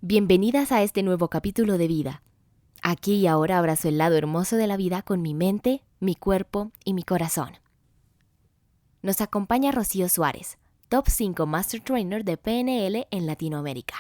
Bienvenidas a este nuevo capítulo de vida. Aquí y ahora abrazo el lado hermoso de la vida con mi mente, mi cuerpo y mi corazón. Nos acompaña Rocío Suárez, Top 5 Master Trainer de PNL en Latinoamérica.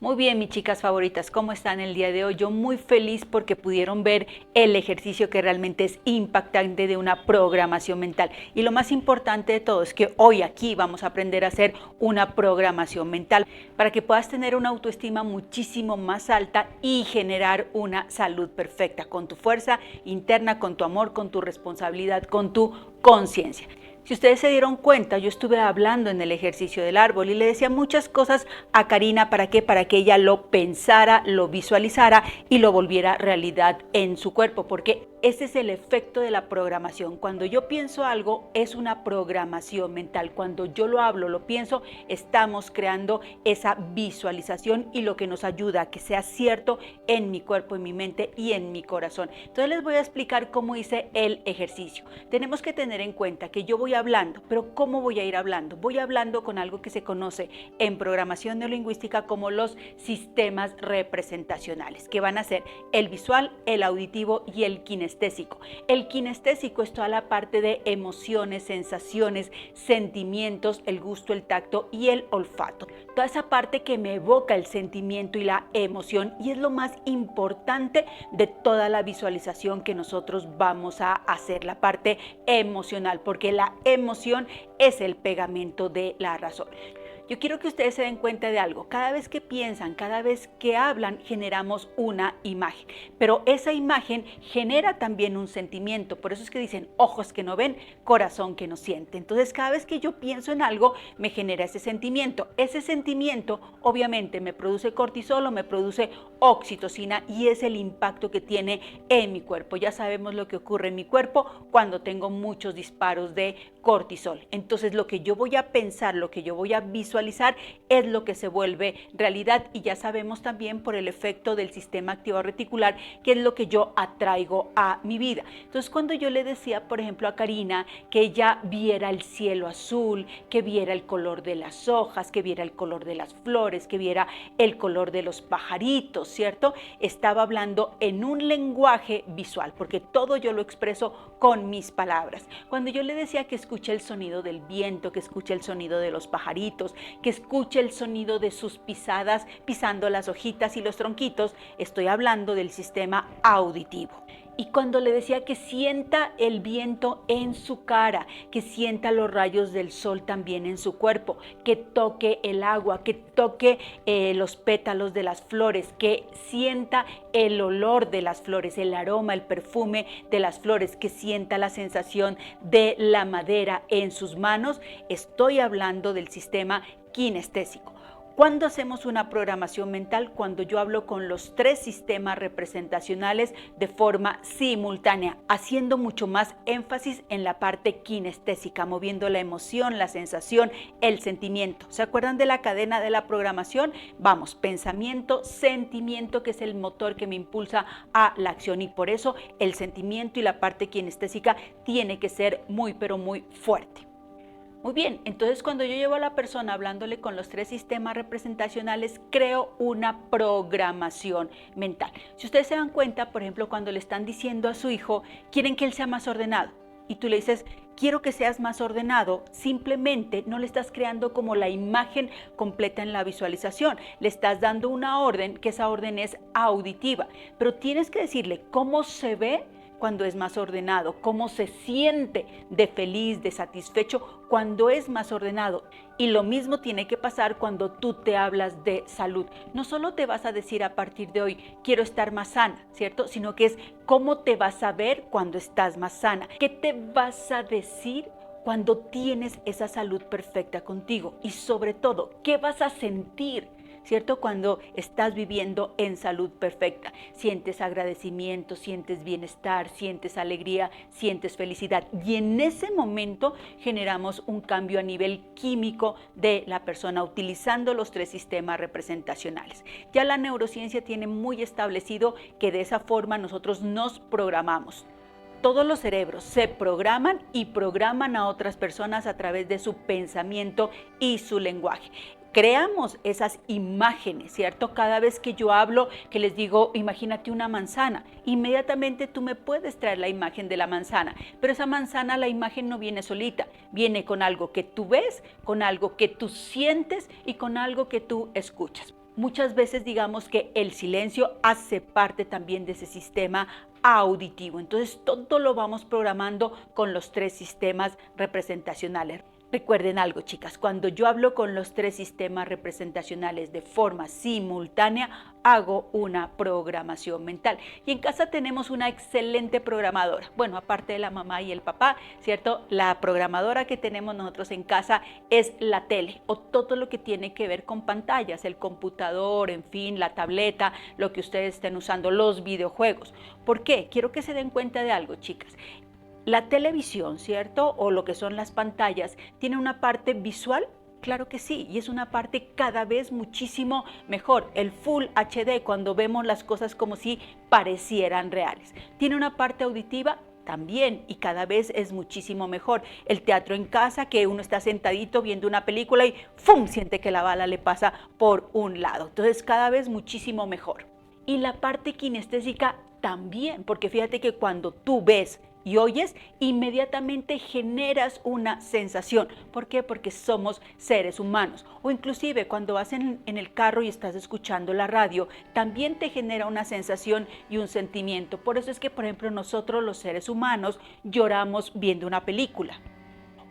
Muy bien, mis chicas favoritas, ¿cómo están el día de hoy? Yo muy feliz porque pudieron ver el ejercicio que realmente es impactante de una programación mental. Y lo más importante de todo es que hoy aquí vamos a aprender a hacer una programación mental para que puedas tener una autoestima muchísimo más alta y generar una salud perfecta con tu fuerza interna, con tu amor, con tu responsabilidad, con tu conciencia. Si ustedes se dieron cuenta, yo estuve hablando en el ejercicio del árbol y le decía muchas cosas a Karina, ¿para qué? Para que ella lo pensara, lo visualizara y lo volviera realidad en su cuerpo, porque ese es el efecto de la programación. Cuando yo pienso algo, es una programación mental. Cuando yo lo hablo, lo pienso, estamos creando esa visualización y lo que nos ayuda a que sea cierto en mi cuerpo, en mi mente y en mi corazón. Entonces les voy a explicar cómo hice el ejercicio. Tenemos que tener en cuenta que yo voy hablando, pero ¿cómo voy a ir hablando? Voy hablando con algo que se conoce en programación neurolingüística como los sistemas representacionales, que van a ser el visual, el auditivo y el kinestésico. El kinestésico es toda la parte de emociones, sensaciones, sentimientos, el gusto, el tacto y el olfato. Toda esa parte que me evoca el sentimiento y la emoción, y es lo más importante de toda la visualización que nosotros vamos a hacer, la parte emocional, porque la emoción es el pegamento de la razón. Yo quiero que ustedes se den cuenta de algo. Cada vez que piensan, cada vez que hablan, generamos una imagen. Pero esa imagen genera también un sentimiento. Por eso es que dicen ojos que no ven, corazón que no siente. Entonces, cada vez que yo pienso en algo, me genera ese sentimiento. Ese sentimiento, obviamente, me produce cortisol o me produce oxitocina y es el impacto que tiene en mi cuerpo. Ya sabemos lo que ocurre en mi cuerpo cuando tengo muchos disparos de cortisol. Entonces, lo que yo voy a pensar, lo que yo voy a visualizar, es lo que se vuelve realidad, y ya sabemos también por el efecto del sistema activador reticular que es lo que yo atraigo a mi vida. Entonces, cuando yo le decía, por ejemplo, a Karina que ella viera el cielo azul, que viera el color de las hojas, que viera el color de las flores, que viera el color de los pajaritos, ¿cierto? Estaba hablando en un lenguaje visual, porque todo yo lo expreso con mis palabras. Cuando yo le decía que escuche el sonido del viento, que escuche el sonido de los pajaritos, que escuche el sonido de sus pisadas pisando las hojitas y los tronquitos, estoy hablando del sistema auditivo. Y cuando le decía que sienta el viento en su cara, que sienta los rayos del sol también en su cuerpo, que toque el agua, que toque los pétalos de las flores, que sienta el olor de las flores, el aroma, el perfume de las flores, que sienta la sensación de la madera en sus manos, estoy hablando del sistema kinestésico. ¿Cuándo hacemos una programación mental? Cuando yo hablo con los tres sistemas representacionales de forma simultánea, haciendo mucho más énfasis en la parte kinestésica, moviendo la emoción, la sensación, el sentimiento. ¿Se acuerdan de la cadena de la programación? Vamos, pensamiento, sentimiento, que es el motor que me impulsa a la acción, y por eso el sentimiento y la parte kinestésica tiene que ser muy, pero muy fuerte. Muy bien, entonces cuando yo llevo a la persona hablándole con los tres sistemas representacionales, creo una programación mental. Si ustedes se dan cuenta, por ejemplo, cuando le están diciendo a su hijo, quieren que él sea más ordenado, y tú le dices, quiero que seas más ordenado, simplemente no le estás creando como la imagen completa en la visualización, le estás dando una orden, que esa orden es auditiva, pero tienes que decirle cómo se ve cuando es más ordenado, cómo se siente de feliz, de satisfecho cuando es más ordenado. Y lo mismo tiene que pasar cuando tú te hablas de salud. No solo te vas a decir a partir de hoy, quiero estar más sana, ¿cierto? Sino que es cómo te vas a ver cuando estás más sana. ¿Qué te vas a decir cuando tienes esa salud perfecta contigo? Y sobre todo, ¿qué vas a sentir? ¿Cierto? Cuando estás viviendo en salud perfecta, sientes agradecimiento, sientes bienestar, sientes alegría, sientes felicidad, y en ese momento generamos un cambio a nivel químico de la persona utilizando los tres sistemas representacionales. Ya la neurociencia tiene muy establecido que de esa forma nosotros nos programamos. Todos los cerebros se programan y programan a otras personas a través de su pensamiento y su lenguaje. creamos esas imágenes, ¿cierto? Cada vez que yo hablo, que les digo, imagínate una manzana, inmediatamente tú me puedes traer la imagen de la manzana, pero esa manzana, la imagen no viene solita, viene con algo que tú ves, con algo que tú sientes y con algo que tú escuchas. Muchas veces digamos que el silencio hace parte también de ese sistema auditivo, entonces todo lo vamos programando con los 3 sistemas representacionales. Recuerden algo, chicas, cuando yo hablo con los 3 sistemas representacionales de forma simultánea, hago una programación mental. Y en casa tenemos una excelente programadora. Bueno, aparte de la mamá y el papá, ¿cierto? La programadora que tenemos nosotros en casa es la tele o todo lo que tiene que ver con pantallas, el computador, en fin, la tableta, lo que ustedes estén usando, los videojuegos. ¿Por qué? Quiero que se den cuenta de algo, chicas. La televisión, ¿cierto? O lo que son las pantallas, ¿tiene una parte visual? Claro que sí, y es una parte cada vez muchísimo mejor. El Full HD, cuando vemos las cosas como si parecieran reales. ¿Tiene una parte auditiva? También, y cada vez es muchísimo mejor. El teatro en casa, que uno está sentadito viendo una película y ¡fum! Siente que la bala le pasa por un lado. Entonces, cada vez muchísimo mejor. Y la parte kinestésica también, porque fíjate que cuando tú ves y oyes, inmediatamente generas una sensación. ¿Por qué? Porque somos seres humanos. O inclusive cuando vas en el carro y estás escuchando la radio, también te genera una sensación y un sentimiento. Por eso es que, por ejemplo, nosotros los seres humanos lloramos viendo una película,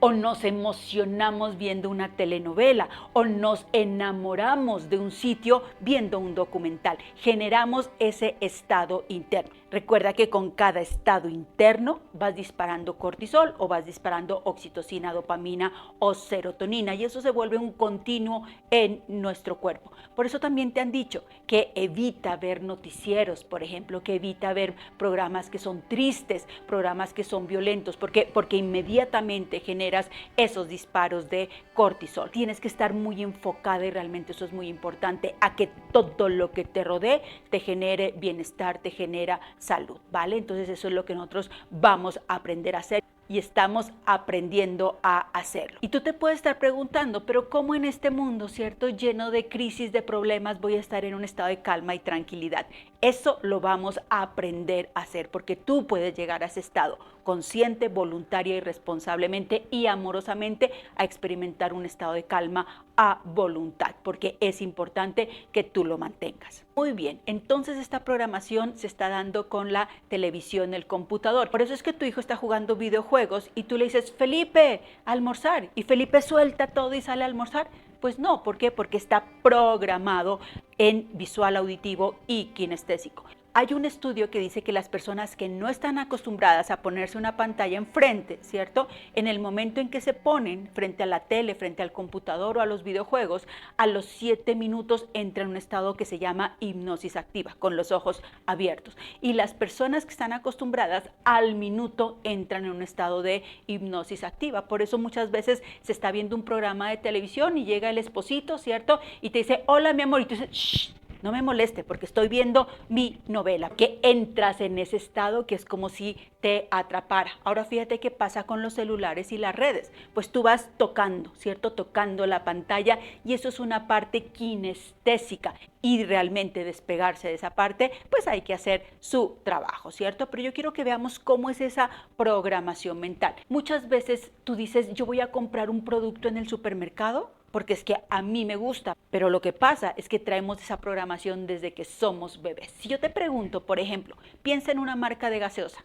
o nos emocionamos viendo una telenovela, o nos enamoramos de un sitio viendo un documental. Generamos ese estado interno. Recuerda que con cada estado interno vas disparando cortisol o vas disparando oxitocina, dopamina o serotonina, y eso se vuelve un continuo en nuestro cuerpo. Por eso también te han dicho que evita ver noticieros, por ejemplo, que evita ver programas que son tristes, programas que son violentos, porque inmediatamente generas esos disparos de cortisol. Tienes que estar muy enfocada, y realmente eso es muy importante, a que todo lo que te rodee te genere bienestar, te genera salud, ¿vale? Entonces eso es lo que nosotros vamos a aprender a hacer y estamos aprendiendo a hacerlo. Y tú te puedes estar preguntando, pero ¿cómo en este mundo, cierto, lleno de crisis, de problemas, voy a estar en un estado de calma y tranquilidad? Eso lo vamos a aprender a hacer, porque tú puedes llegar a ese estado consciente, voluntaria y responsablemente y amorosamente a experimentar un estado de calma a voluntad, porque es importante que tú lo mantengas. Muy bien, entonces esta programación se está dando con la televisión, el computador. Por eso es que tu hijo está jugando videojuegos y tú le dices, Felipe, almorzar, y Felipe suelta todo y sale a almorzar. Pues no, ¿por qué? Porque está programado en visual, auditivo y kinestésico. Hay un estudio que dice que las personas que no están acostumbradas a ponerse una pantalla enfrente, ¿cierto? En el momento en que se ponen frente a la tele, frente al computador o a los videojuegos, a los 7 minutos entra en un estado que se llama hipnosis activa, con los ojos abiertos. Y las personas que están acostumbradas al minuto entran en un estado de hipnosis activa. Por eso muchas veces se está viendo un programa de televisión y llega el esposito, ¿cierto? Y te dice, hola mi amor, y tú dices, shh, no me moleste porque estoy viendo mi novela, que entras en ese estado que es como si te atrapara. Ahora fíjate qué pasa con los celulares y las redes. Pues tú vas tocando, ¿cierto? Tocando la pantalla, y eso es una parte kinestésica, y realmente despegarse de esa parte, pues hay que hacer su trabajo, ¿cierto? Pero yo quiero que veamos cómo es esa programación mental. Muchas veces tú dices, yo voy a comprar un producto en el supermercado porque es que a mí me gusta, pero lo que pasa es que traemos esa programación desde que somos bebés. Si yo te pregunto, por ejemplo, piensa en una marca de gaseosa,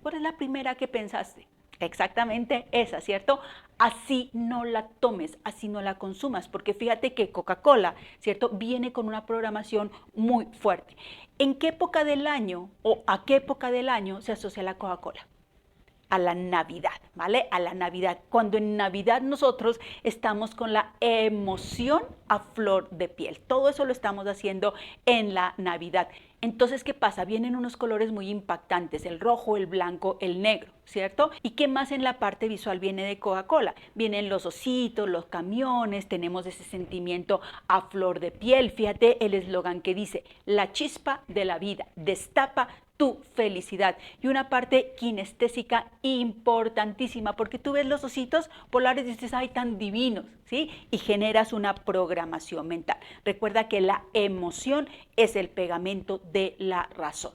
¿cuál es la primera que pensaste? Exactamente esa, ¿cierto? Así no la tomes, así no la consumas, porque fíjate que Coca-Cola, ¿cierto? Viene con una programación muy fuerte. ¿En qué época del año o a qué época del año se asocia la Coca-Cola? A la Navidad, ¿vale? A la Navidad. Cuando en Navidad nosotros estamos con la emoción a flor de piel. Todo eso lo estamos haciendo en la Navidad. Entonces, ¿qué pasa? Vienen unos colores muy impactantes, el rojo, el blanco, el negro, ¿cierto? ¿Y qué más en la parte visual viene de Coca-Cola? Vienen los ositos, los camiones, tenemos ese sentimiento a flor de piel. Fíjate el eslogan que dice, la chispa de la vida, destapa tu felicidad. Y una parte kinestésica importantísima, porque tú ves los ositos polares y dices, ay, tan divinos, ¿sí? Y generas una programación mental. Recuerda que la emoción es el pegamento de la razón.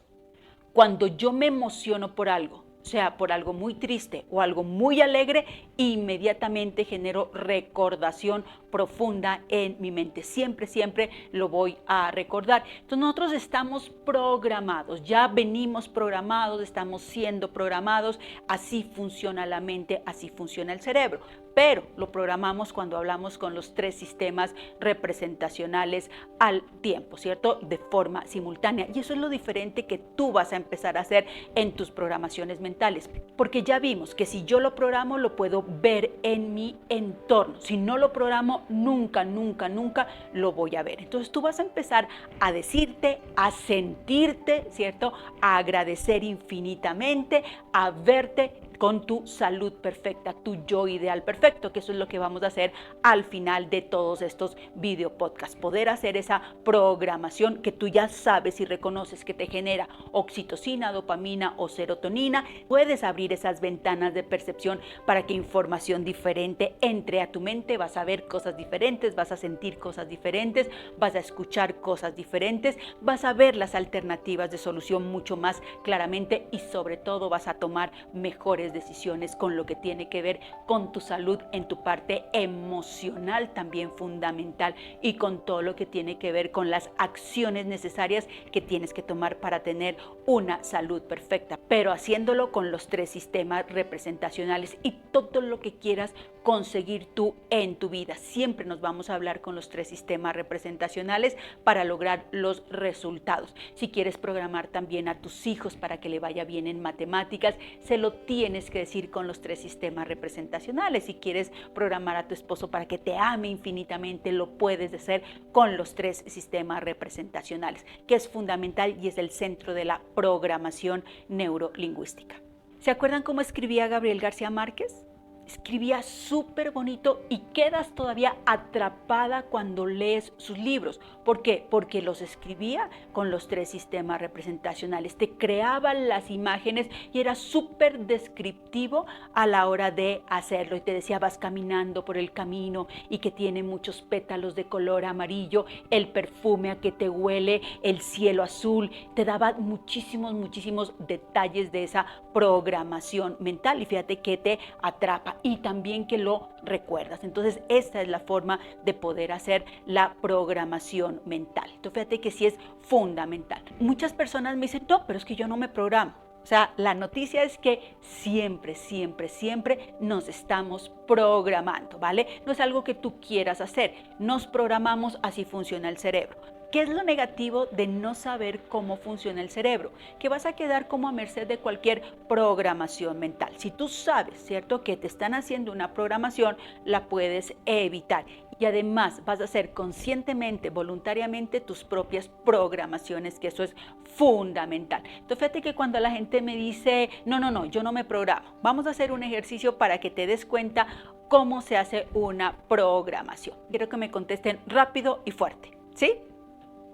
Cuando yo me emociono por algo, sea por algo muy triste o algo muy alegre, inmediatamente genero recordación profunda en mi mente. Siempre, siempre lo voy a recordar. Entonces nosotros estamos programados, ya venimos programados, estamos siendo programados, así funciona la mente, así funciona el cerebro. Pero lo programamos cuando hablamos con los 3 sistemas representacionales al tiempo, ¿cierto? De forma simultánea. Y eso es lo diferente que tú vas a empezar a hacer en tus programaciones mentales. Porque ya vimos que si yo lo programo, lo puedo ver en mi entorno. Si no lo programo, nunca, nunca, nunca lo voy a ver. Entonces tú vas a empezar a decirte, a sentirte, ¿cierto? A agradecer infinitamente, a verte con tu salud perfecta, tu yo ideal perfecto, que eso es lo que vamos a hacer al final de todos estos video podcasts. Poder hacer esa programación que tú ya sabes y reconoces que te genera oxitocina, dopamina o serotonina. Puedes abrir esas ventanas de percepción para que información diferente entre a tu mente. Vas a ver cosas diferentes, vas a sentir cosas diferentes, vas a escuchar cosas diferentes, vas a ver las alternativas de solución mucho más claramente y sobre todo vas a tomar mejores decisiones con lo que tiene que ver con tu salud en tu parte emocional, también fundamental, y con todo lo que tiene que ver con las acciones necesarias que tienes que tomar para tener una salud perfecta, pero haciéndolo con los 3 sistemas representacionales y todo lo que quieras conseguir tú en tu vida. Siempre nos vamos a hablar con los 3 sistemas representacionales para lograr los resultados. Si quieres programar también a tus hijos para que le vaya bien en matemáticas, se lo tienes que decir con los 3 sistemas representacionales. Si quieres programar a tu esposo para que te ame infinitamente, lo puedes hacer con los 3 sistemas representacionales, que es fundamental y es el centro de la programación neurolingüística. ¿Se acuerdan cómo escribía Gabriel García Márquez? Escribía súper bonito y quedas todavía atrapada cuando lees sus libros. ¿Por qué? Porque los escribía con los 3 sistemas representacionales. Te creaba las imágenes y era súper descriptivo a la hora de hacerlo. Y te decía, vas caminando por el camino y que tiene muchos pétalos de color amarillo, el perfume a que te huele, el cielo azul. Te daba muchísimos, muchísimos detalles de esa programación mental y fíjate que te atrapa. Y también que lo recuerdas. Entonces esta es la forma de poder hacer la programación mental. Entonces fíjate que sí es fundamental. Muchas personas me dicen, no, pero es que yo no me programo. O sea, la noticia es que siempre, siempre, siempre nos estamos programando, ¿vale? No es algo que tú quieras hacer. Nos programamos, así funciona el cerebro. ¿Qué es lo negativo de no saber cómo funciona el cerebro? Que vas a quedar como a merced de cualquier programación mental. Si tú sabes, ¿cierto?, que te están haciendo una programación, la puedes evitar. Y además vas a hacer conscientemente, voluntariamente tus propias programaciones, que eso es fundamental. Entonces fíjate que cuando la gente me dice, no, yo no me programo, vamos a hacer un ejercicio para que te des cuenta cómo se hace una programación. Quiero que me contesten rápido y fuerte, ¿sí?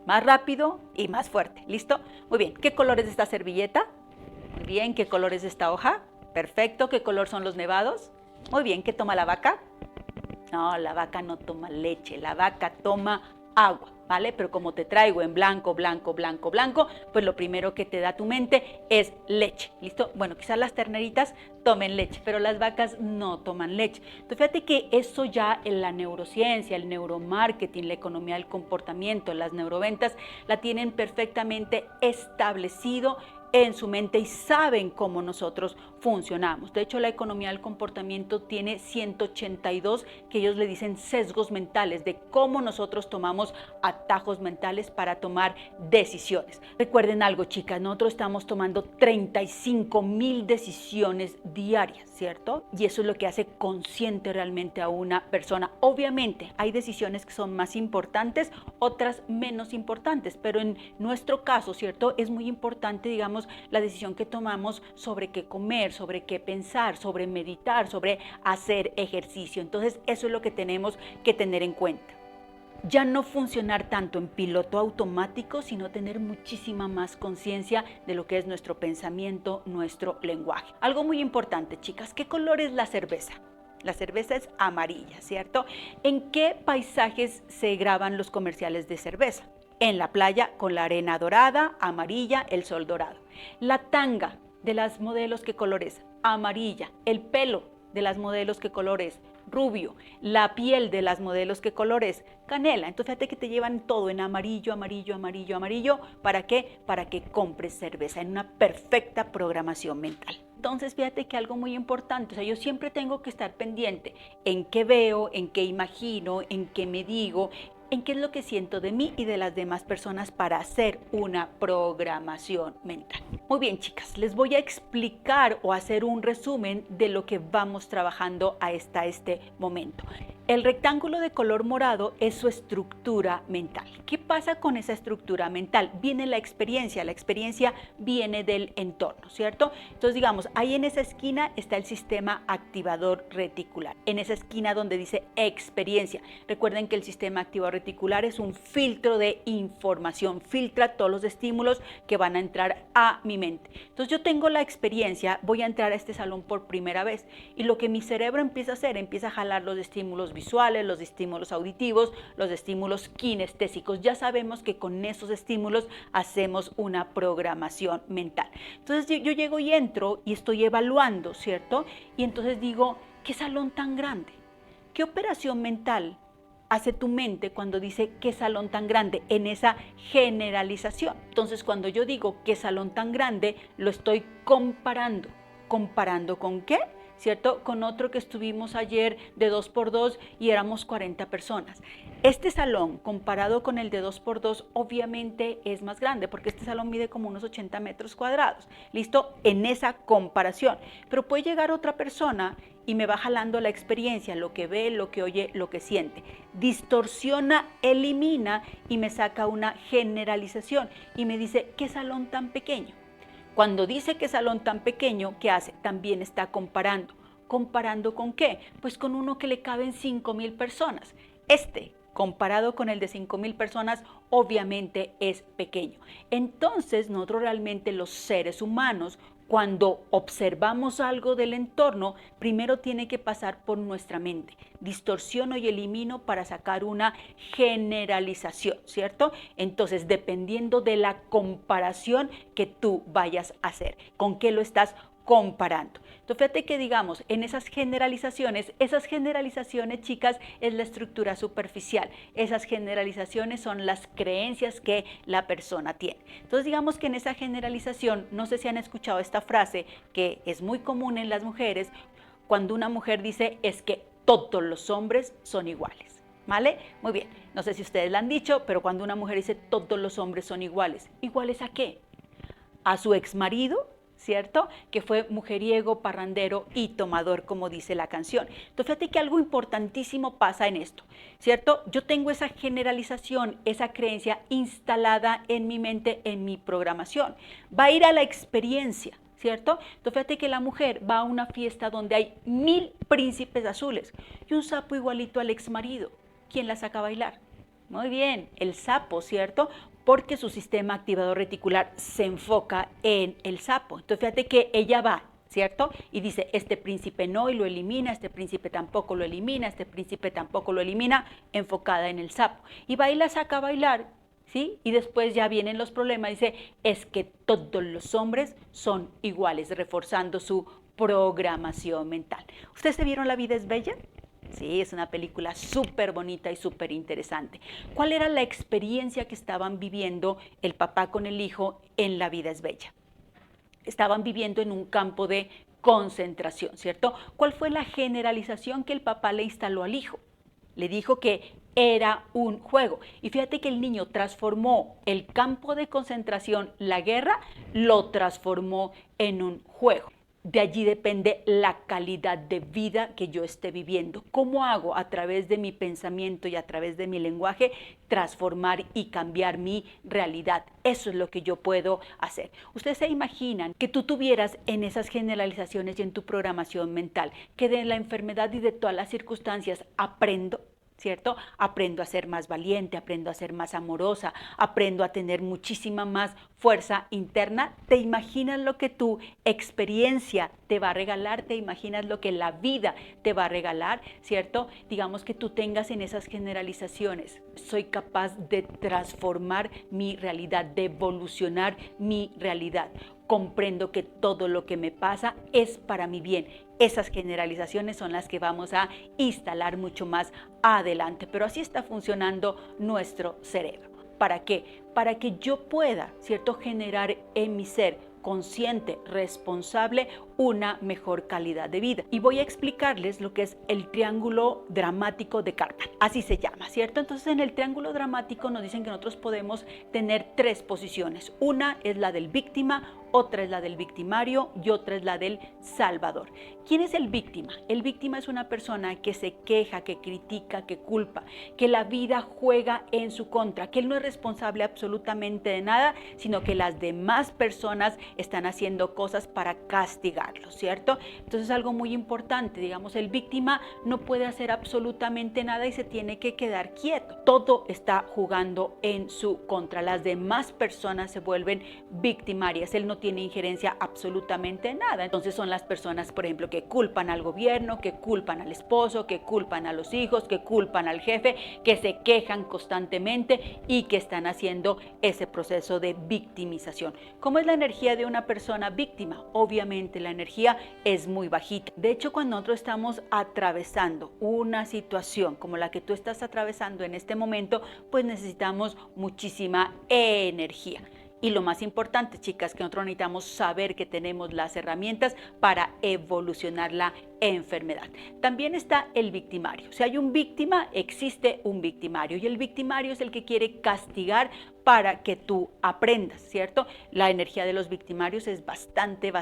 Más rápido y más fuerte. ¿Listo? Muy bien. ¿Qué color es esta servilleta? Muy bien. ¿Qué color es esta hoja? Perfecto. ¿Qué color son los nevados? Muy bien. ¿Qué toma la vaca? No, la vaca no toma leche. La vaca toma agua, ¿vale? Pero como te traigo en blanco, blanco, blanco, blanco, pues lo primero que te da tu mente es leche. ¿Listo? Bueno, quizás las terneritas tomen leche, pero las vacas no toman leche. Entonces fíjate que eso ya en la neurociencia, el neuromarketing, la economía del comportamiento, las neuroventas, la tienen perfectamente establecido en su mente y saben cómo nosotros funcionamos. De hecho, la economía del comportamiento tiene 182 que ellos le dicen sesgos mentales de cómo nosotros tomamos atajos mentales para tomar decisiones. Recuerden algo, chicas, nosotros estamos tomando 35,000 decisiones diarias, ¿cierto? Y eso es lo que hace consciente realmente a una persona. Obviamente, hay decisiones que son más importantes, otras menos importantes, pero en nuestro caso, ¿cierto? Es muy importante, digamos, la decisión que tomamos sobre qué comer, sobre qué pensar, sobre meditar, sobre hacer ejercicio. Entonces, eso es lo que tenemos que tener en cuenta. ya no funcionar tanto en piloto automático, sino tener muchísima más conciencia de lo que es nuestro pensamiento, nuestro lenguaje. Algo muy importante, chicas, ¿qué color es la cerveza? La cerveza es amarilla, ¿cierto? ¿En qué paisajes se graban los comerciales de cerveza? En la playa con la arena dorada, amarilla, el sol dorado. La tanga de las modelos, ¿qué color es? Amarilla. El pelo de las modelos, ¿qué color es? Rubio. La piel de las modelos, ¿qué color es? Canela. Entonces fíjate que te llevan todo en amarillo, amarillo, amarillo, amarillo. ¿Para qué? Para que compres cerveza en una perfecta programación mental. Entonces fíjate que algo muy importante, o sea, yo siempre tengo que estar pendiente en qué veo, en qué imagino, en qué me digo, en qué es lo que siento de mí y de las demás personas para hacer una programación mental. Muy bien, chicas, les voy a explicar o hacer un resumen de lo que vamos trabajando hasta este momento. El rectángulo de color morado es su estructura mental. ¿Qué pasa con esa estructura mental? Viene la experiencia viene del entorno, ¿cierto? Entonces, digamos, ahí en esa esquina está el sistema activador reticular. En esa esquina donde dice experiencia. Recuerden que el sistema activador reticular es un filtro de información, filtra todos los estímulos que van a entrar a mi mente. Entonces, yo tengo la experiencia, voy a entrar a este salón por primera vez y lo que mi cerebro empieza a hacer, empieza a jalar los estímulos visuales, los estímulos auditivos, los estímulos kinestésicos. Ya sabemos que con esos estímulos hacemos una programación mental. Entonces yo llego y entro y estoy evaluando, ¿cierto? Y entonces digo, ¿qué salón tan grande? ¿Qué operación mental hace tu mente cuando dice qué salón tan grande en esa generalización? Entonces cuando yo digo qué salón tan grande, lo estoy comparando. ¿Comparando con qué? ¿Cierto? Con otro que estuvimos ayer de 2x2 y éramos 40 personas. Este salón comparado con el de 2x2 obviamente es más grande porque este salón mide como unos 80 metros cuadrados. ¿Listo? En esa comparación. Pero puede llegar otra persona y me va jalando la experiencia, lo que ve, lo que oye, lo que siente. Distorsiona, elimina y me saca una generalización y me dice, ¿qué salón tan pequeño? Cuando dice que salón tan pequeño, ¿qué hace? También está comparando. ¿Comparando con qué? Pues con uno que le caben 5,000 personas. Comparado con el de 5,000 personas, obviamente es pequeño. Entonces, nosotros realmente los seres humanos, cuando observamos algo del entorno, primero tiene que pasar por nuestra mente. Distorsiono y elimino para sacar una generalización, ¿cierto? Entonces, dependiendo de la comparación que tú vayas a hacer, ¿con qué lo estás comparando? Entonces, fíjate que digamos, en esas generalizaciones, chicas, es la estructura superficial. Esas generalizaciones son las creencias que la persona tiene. Entonces, digamos que en esa generalización, no sé si han escuchado esta frase que es muy común en las mujeres, cuando una mujer dice es que todos los hombres son iguales. ¿Vale? Muy bien, no sé si ustedes la han dicho, pero cuando una mujer dice todos los hombres son iguales, ¿iguales a qué? A su exmarido, ¿cierto? Que fue mujeriego, parrandero y tomador, como dice la canción. Entonces, fíjate que algo importantísimo pasa en esto, ¿cierto? Yo tengo esa generalización, esa creencia instalada en mi mente, en mi programación. Va a ir a la experiencia, ¿cierto? Entonces, fíjate que la mujer va a una fiesta donde hay 1000 príncipes azules y un sapo igualito al exmarido. ¿Quién la saca a bailar? Muy bien, el sapo, ¿cierto? Porque su sistema activador reticular se enfoca en el sapo. Entonces, fíjate que ella va, ¿cierto? Y dice, este príncipe no, y lo elimina, este príncipe tampoco lo elimina, este príncipe tampoco lo elimina, enfocada en el sapo. Y va y la saca a bailar, ¿sí? Y después ya vienen los problemas, dice, es que todos los hombres son iguales, reforzando su programación mental. ¿Ustedes se vieron La vida es bella? Sí, es una película súper bonita y súper interesante. ¿Cuál era la experiencia que estaban viviendo el papá con el hijo en La vida es bella? Estaban viviendo en un campo de concentración, ¿cierto? ¿Cuál fue la generalización que el papá le instaló al hijo? Le dijo que era un juego. Y fíjate que el niño transformó el campo de concentración, la guerra, lo transformó en un juego. De allí depende la calidad de vida que yo esté viviendo. ¿Cómo hago a través de mi pensamiento y a través de mi lenguaje transformar y cambiar mi realidad? Eso es lo que yo puedo hacer. Ustedes se imaginan que tú tuvieras en esas generalizaciones y en tu programación mental que de la enfermedad y de todas las circunstancias aprendo. ¿cierto? Aprendo a ser más valiente, aprendo a ser más amorosa, aprendo a tener muchísima más fuerza interna. ¿Te imaginas lo que tu experiencia te va a regalar? ¿Te imaginas lo que la vida te va a regalar? ¿Cierto? Digamos que tú tengas en esas generalizaciones: soy capaz de transformar mi realidad, de evolucionar mi realidad. Comprendo que todo lo que me pasa es para mi bien. Esas generalizaciones son las que vamos a instalar mucho más adelante, pero así está funcionando nuestro cerebro. ¿Para qué? Para que yo pueda, ¿cierto?, generar en mi ser consciente, responsable, una mejor calidad de vida. Y voy a explicarles lo que es el triángulo dramático de Karpman. Así se llama, ¿cierto? Entonces, en el triángulo dramático nos dicen que nosotros podemos tener 3 posiciones. Una es la del víctima, otra es la del victimario y otra es la del salvador. ¿Quién es el víctima? El víctima es una persona que se queja, que critica, que culpa, que la vida juega en su contra, que él no es responsable absolutamente de nada, sino que las demás personas están haciendo cosas para castigarlo, ¿cierto? Entonces, algo muy importante, digamos, el víctima no puede hacer absolutamente nada y se tiene que quedar quieto. Todo está jugando en su contra. Las demás personas se vuelven victimarias. Él no tiene injerencia absolutamente en nada. Entonces, son las personas, por ejemplo, que culpan al gobierno, que culpan al esposo, que culpan a los hijos, que culpan al jefe, que se quejan constantemente y que están haciendo ese proceso de victimización. ¿Cómo es la energía de una persona víctima? Obviamente la energía es muy bajita. De hecho, cuando nosotros estamos atravesando una situación como la que tú estás atravesando en este momento, pues necesitamos muchísima energía. Y lo más importante, chicas, que nosotros necesitamos saber que tenemos las herramientas para evolucionar la enfermedad. También está el victimario. Si hay un víctima, existe un victimario. Y el victimario es el que quiere castigar para que tú aprendas, ¿cierto? La energía de los victimarios es bastante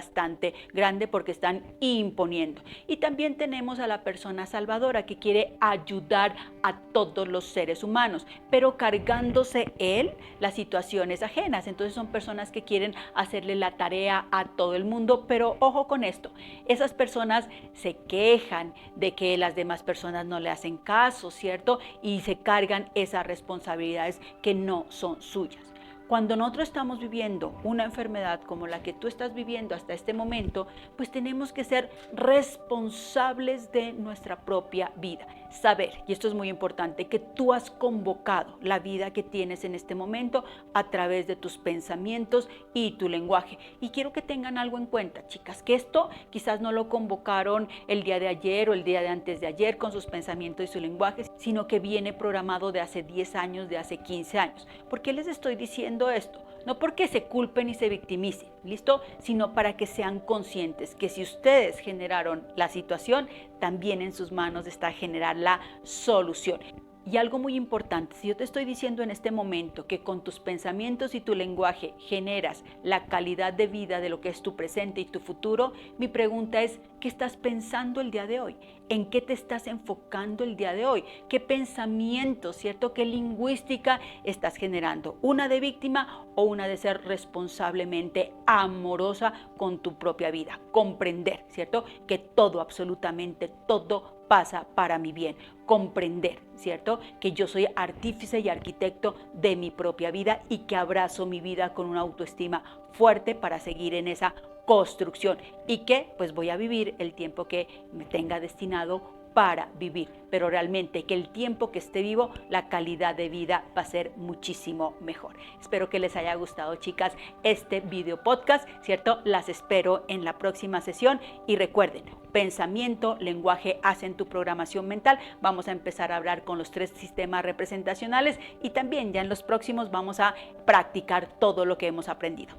grande porque están imponiendo. Y también tenemos a la persona salvadora que quiere ayudar a todos los seres humanos, pero cargándose él las situaciones ajenas. Entonces son personas que quieren hacerle la tarea a todo el mundo, pero ojo con esto, esas personas se quejan de que las demás personas no le hacen caso, ¿cierto? Y se cargan esas responsabilidades que no son suyas. Cuando nosotros estamos viviendo una enfermedad como la que tú estás viviendo hasta este momento, pues tenemos que ser responsables de nuestra propia vida. Saber, y esto es muy importante, que tú has convocado la vida que tienes en este momento a través de tus pensamientos y tu lenguaje. Y quiero que tengan algo en cuenta, chicas, que esto quizás no lo convocaron el día de ayer o el día de antes de ayer con sus pensamientos y su lenguaje, sino que viene programado de hace 10 años, de hace 15 años. ¿Por qué les estoy diciendo esto? No porque se culpen y se victimicen, ¿listo? Sino para que sean conscientes que si ustedes generaron la situación, también en sus manos está generar la solución. Y algo muy importante, si yo te estoy diciendo en este momento que con tus pensamientos y tu lenguaje generas la calidad de vida de lo que es tu presente y tu futuro, mi pregunta es, ¿qué estás pensando el día de hoy? ¿En qué te estás enfocando el día de hoy? ¿Qué pensamiento, cierto? ¿Qué lingüística estás generando? ¿Una de víctima o una de ser responsablemente amorosa con tu propia vida? Comprender, ¿cierto? Que todo, absolutamente todo pasa para mi bien. Comprender, ¿cierto? Que yo soy artífice y arquitecto de mi propia vida y que abrazo mi vida con una autoestima fuerte para seguir en esa construcción y que pues voy a vivir el tiempo que me tenga destinado para vivir, pero realmente que el tiempo que esté vivo, la calidad de vida va a ser muchísimo mejor. Espero que les haya gustado, chicas, este video podcast, ¿cierto? Las espero en la próxima sesión y recuerden, pensamiento, lenguaje hacen tu programación mental. Vamos a empezar a hablar con los 3 sistemas representacionales y también ya en los próximos vamos a practicar todo lo que hemos aprendido.